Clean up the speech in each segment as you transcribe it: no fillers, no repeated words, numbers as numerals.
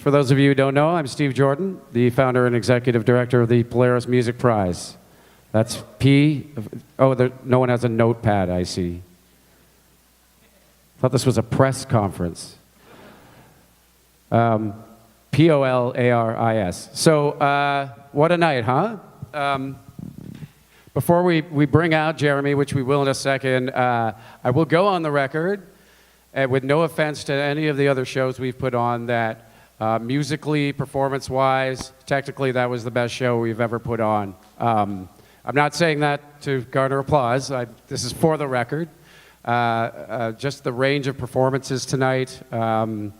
For those of you who don't know, I'm Steve Jordan, the founder and executive director of the Polaris Music Prize. That's P. Oh, no one has a notepad, I see. Thought this was a press conference. P-O-L-A-R-I-S. So, what a night, huh? Before we bring out Jeremy, which we will in a second, I will go on the record, with no offense to any of the other shows we've put on, that musically, performance-wise, technically, that was the best show we've ever put on. I'm not saying that to garner applause. This is for the record. Just the range of performances tonight. You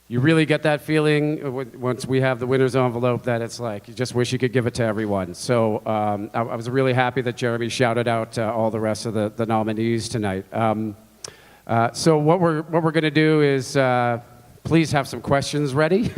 really get that feeling once we have the winner's envelope that it's like, you just wish you could give it to everyone. So I was really happy that Jeremy shouted out all the rest of the nominees tonight. So what we're going to do is please have some questions ready.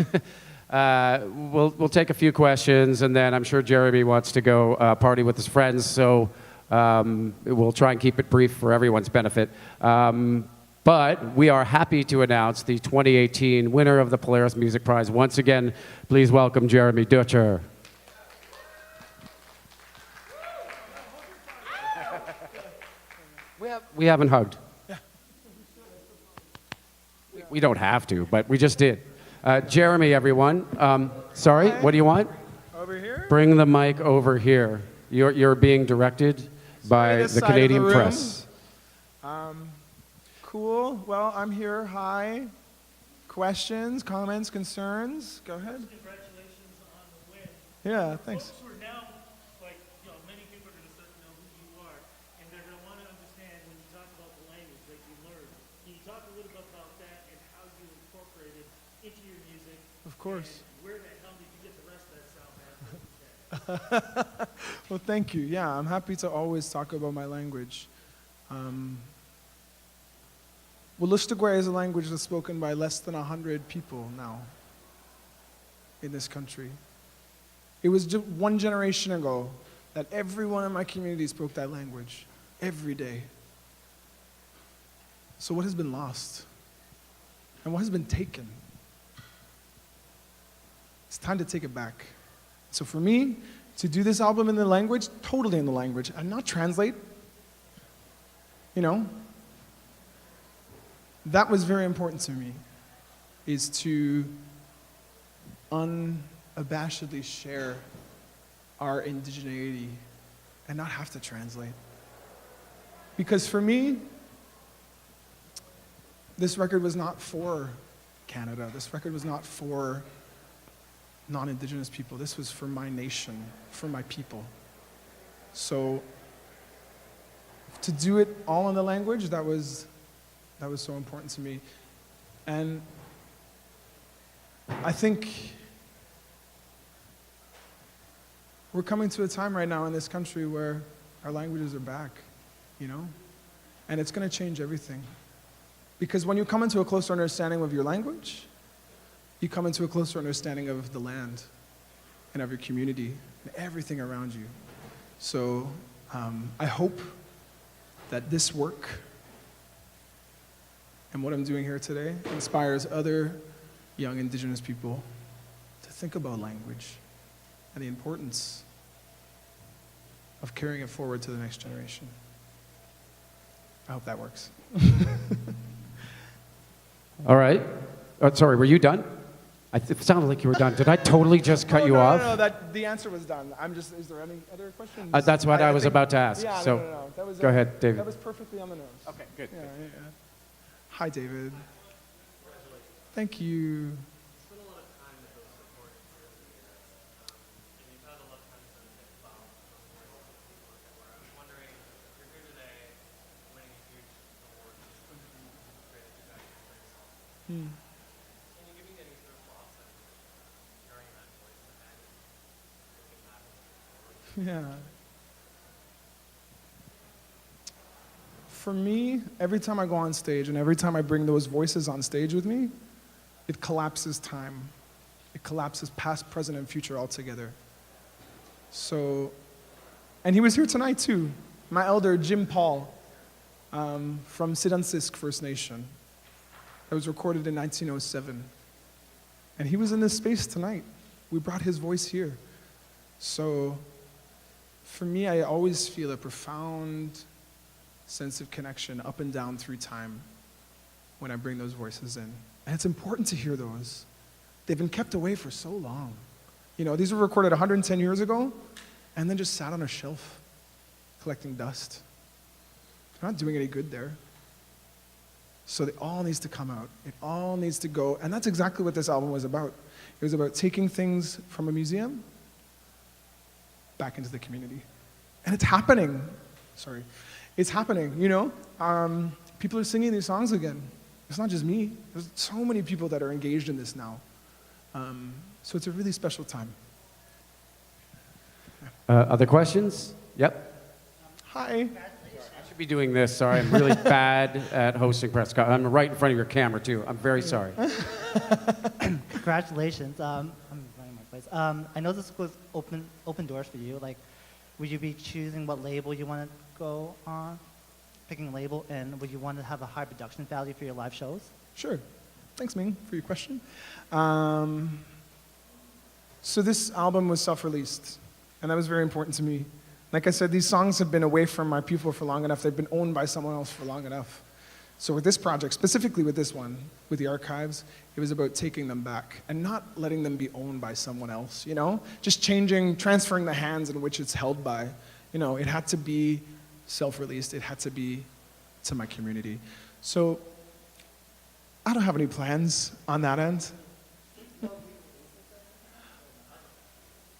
We'll take a few questions, and then I'm sure Jeremy wants to go party with his friends, so we'll try and keep it brief for everyone's benefit. But we are happy to announce the 2018 winner of the Polaris Music Prize. Once again, please welcome Jeremy Dutcher. We haven't hugged. We don't have to, but we just did. Jeremy, everyone. Sorry, what do you want? Over here? Bring the mic over here. You're being directed by the Canadian press. Cool. Well, I'm here. Hi. Questions, comments, concerns? Go ahead. Congratulations on the win. Yeah, thanks. Folks who are now, many people are going to start to know who you are, and they're going to want to understand when you talk about the language that you learned. Can you talk a little bit about that and how you incorporate it into your music? Of course. And where the hell did you get the rest of that sound at? Well, thank you. Yeah, I'm happy to always talk about my language. Wolastoqiyik is a language that's spoken by less than 100 people now in this country. It was just one generation ago that everyone in my community spoke that language every day. So what has been lost? And what has been taken? It's time to take it back. So for me, to do this album in the language, totally in the language, and not translate, that was very important to me, is to unabashedly share our indigeneity and not have to translate. Because for me, this record was not for Canada. This record was not for non-Indigenous people. This was for my nation, for my people. So to do it all in the language, that was so important to me. And I think we're coming to a time right now in this country where our languages are back, and it's going to change everything. Because when you come into a closer understanding of your language, you come into a closer understanding of the land and of your community and everything around you. So I hope that this work and what I'm doing here today inspires other young Indigenous people to think about language and the importance of carrying it forward to the next generation. I hope that works. All right. Sorry, were you done? It sounded like you were done. Did I totally just cut you off? No, the answer was done. Is there any other questions? That's what I was about to ask. Yeah, so no. That was, go ahead, David. That was perfectly on the nose. Okay, good. Yeah. Hi, David. Thank you. Spent a lot of time with those recordings earlier, and you've had a lot of time to think about those voices of people everywhere. I was wondering, you're here today, winning a huge award, just couldn't be great at that for yourself. Can you give me any sort of thoughts on carrying that voice in the head and looking back forward? Yeah. For me, every time I go on stage and every time I bring those voices on stage with me, it collapses time. It collapses past, present, and future altogether. So, and he was here tonight too. My elder, Jim Paul, from Sidansisk First Nation. It was recorded in 1907. And he was in this space tonight. We brought his voice here. So for me, I always feel a profound sense of connection up and down through time when I bring those voices in. And it's important to hear those. They've been kept away for so long. You know, these were recorded 110 years ago and then just sat on a shelf collecting dust. They're not doing any good there. So it all needs to come out. It all needs to go. And that's exactly what this album was about. It was about taking things from a museum back into the community. And it's happening. Sorry. It's happening, you know? People are singing these songs again. It's not just me. There's so many people that are engaged in this now. So it's a really special time. Other questions? Yep. Hi. I should be doing this. Sorry, I'm really bad at hosting press. I'm right in front of your camera, too. I'm very sorry. Congratulations. I'm running my place. I know this was open doors for you. Like, would you be choosing what label you want to go on, picking a label, and would you want to have a high production value for your live shows? Sure. Thanks, Ming, for your question. So this album was self-released, and that was very important to me. Like I said, these songs have been away from my people for long enough. They've been owned by someone else for long enough. So with this project, specifically with this one, with the archives, it was about taking them back and not letting them be owned by someone else, you know? Just transferring the hands in which it's held by. You know, it had to be self-released. It had to be to my community. So I don't have any plans on that end.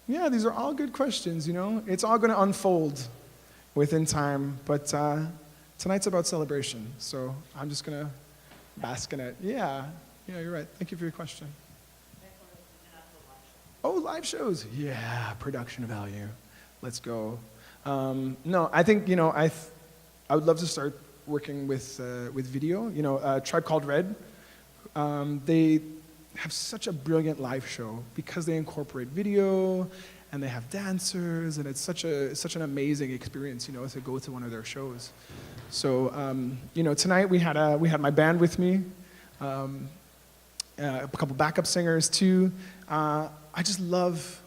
Yeah, these are all good questions, you know? It's all going to unfold within time, but tonight's about celebration, so I'm just going to bask in it. Yeah, you're right. Thank you for your question. Oh, live shows. Yeah, production value. Let's go. No, I think, you know, I would love to start working with video. You know, Tribe Called Red, they have such a brilliant live show because they incorporate video and they have dancers, and it's such an amazing experience, you know, to go to one of their shows. So, you know, tonight we had my band with me, a couple backup singers too. I just love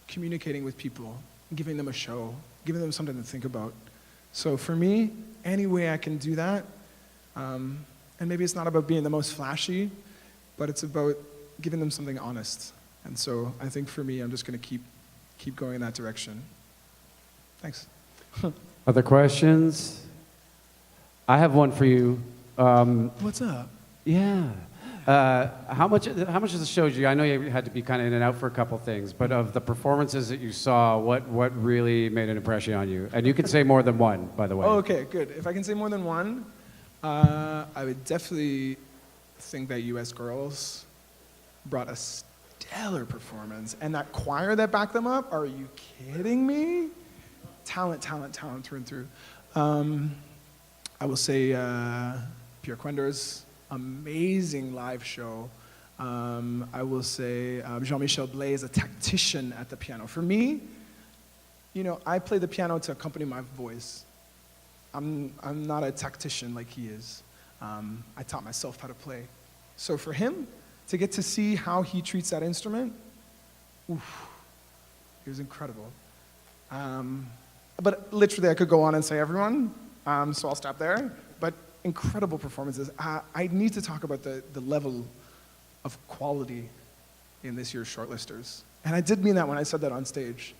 communicating with people, giving them a show, giving them something to think about. So for me, any way I can do that, and maybe it's not about being the most flashy, but it's about giving them something honest. And so I think for me, I'm just going to keep going in that direction. Thanks. Other questions? I have one for you. What's up? Yeah. How much of the show did you? I know you had to be kind of in and out for a couple things, but of the performances that you saw, what really made an impression on you? And you can say more than one, by the way. Oh, okay, good. If I can say more than one, I would definitely think that U.S. Girls brought a stellar performance. And that choir that backed them up, are you kidding me? Talent through and through. I will say Pierre Quender's amazing live show. I will say Jean-Michel Blais, a tactician at the piano. For me, you know, I play the piano to accompany my voice. I'm not a tactician like he is. I taught myself how to play. So for him, to get to see how he treats that instrument, oof, it was incredible. But literally, I could go on and say everyone, so I'll stop there. But incredible performances. I need to talk about the level of quality in this year's shortlisters. And I did mean that when I said that on stage.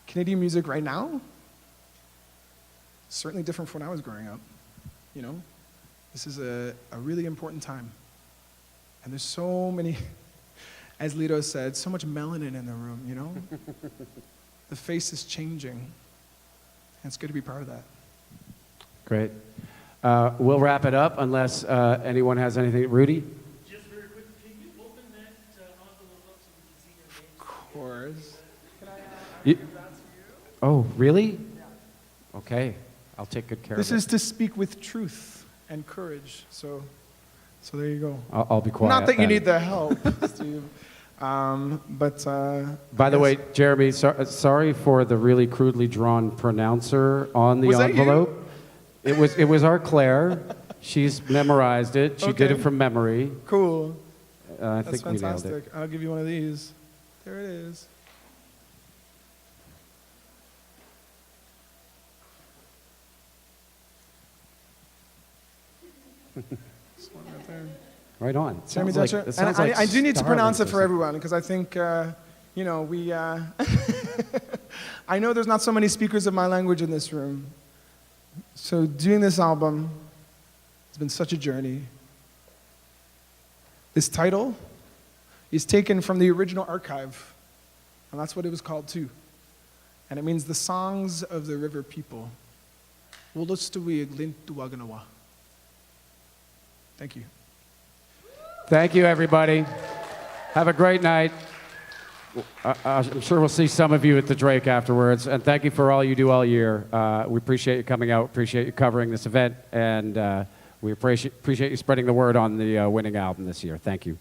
Canadian music right now, certainly different from when I was growing up. You know, this is a really important time. And there's so many, as Lito said, so much melanin in the room, you know? The face is changing. And it's good to be part of that. Great. We'll wrap it up unless anyone has anything. Rudy? Just very quick, can you open that envelope up so we can see your name? Of course. Oh, really? Okay. I'll take good care This of it. is to speak with truth and courage. So there you go. I'll be quiet. Not that you then. need the help, Steve. But By the way, Jeremy, sorry for the really crudely drawn pronouncer on the Was that you? envelope. It was our Claire. She's memorized it. She did Okay. it from memory. cool. I That's think we nailed fantastic. it. I'll give you one of these. There it is. This one right there. Right on. Jeremy Sounds like- Dutcher. it And sounds I, like I do need to Starlings pronounce or it for something. everyone because I think, you know, we. I know there's not so many speakers of my language in this room. So doing this album has been such a journey. This title is taken from the original archive, and that's what it was called too. And it means the songs of the river people. Wolastoqiyik, Lintuwakonawa. Thank you. Thank you, everybody. Have a great night. I'm sure we'll see some of you at the Drake afterwards. And thank you for all you do all year. We appreciate you coming out, appreciate you covering this event, and we appreciate you spreading the word on the winning album this year. Thank you.